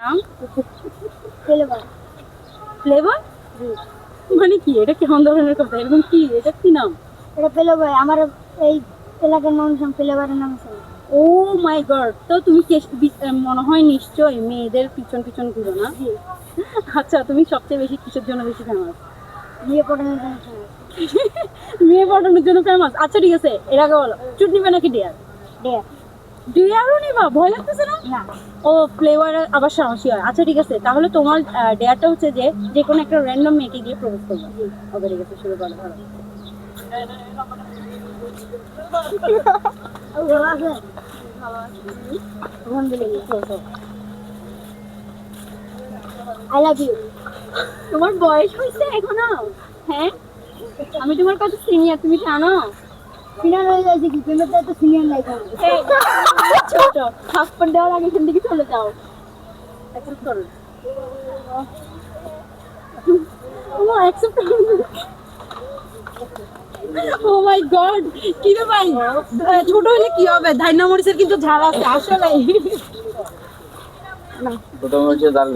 আম flavour. Flavour মানে কি? এটা কেমন ধরনের কথা? এরকম কি? এটা কি নাম? এটা ফ্লেভার, আমার এই এলাকার মানুষ ফ্লেভারের নাম আছে। ও মাই গড! তো তুমি মনে হয় নিশ্চয়ই মেয়েদের পিছন পিছন ঘুরো না? জি, আচ্ছা, তুমি সবচেয়ে বেশি কিসের জন্য বেশি ফেমাস? বিয়ে পড়ানোর জন্য famous। মেয়ে পটানোর জন্য ফেমাস? আচ্ছা ঠিক আছে, এর আগে বলো, চুট নিবে নাকি ডিয়ার? ডেয়ার। ডিয়ারও নিবা? ভয় লাগতেছে না? না, ও ফ্লেভার আবার সাহসী হয়। আচ্ছা ঠিক আছে, তাহলে তোমার ডেয়ারটা হচ্ছে যে কোনো একটা র্যান্ডম মেয়েকে গিয়ে প্রপোজ করবে। ওকে ঠিক আছে, শুরু করো, ধরো। ভালো আছে? আলহামদুলিল্লাহ। I love you. তোমার বয়স হয়েছে এখনো? হ্যাঁ, আমি তোমার কাছে সিনিয়র, তুমি জানো? সিনিয়র হয়ে গেছে কি? প্রেমের তো সিনিয়র নাই কোনো। এই, ছোট থাপ্পড় দেওয়ার আগে এখান থেকে চলে যাও। অ্যাকসেপ্ট করো। ও অ্যাকসেপ্ট করো। ও মাই গড, কি রে ভাই, ছোট হলে কি হবে? ধাইনা মরিচের কিন্তু ঝাল আছে আসলে। প্রথম হচ্ছে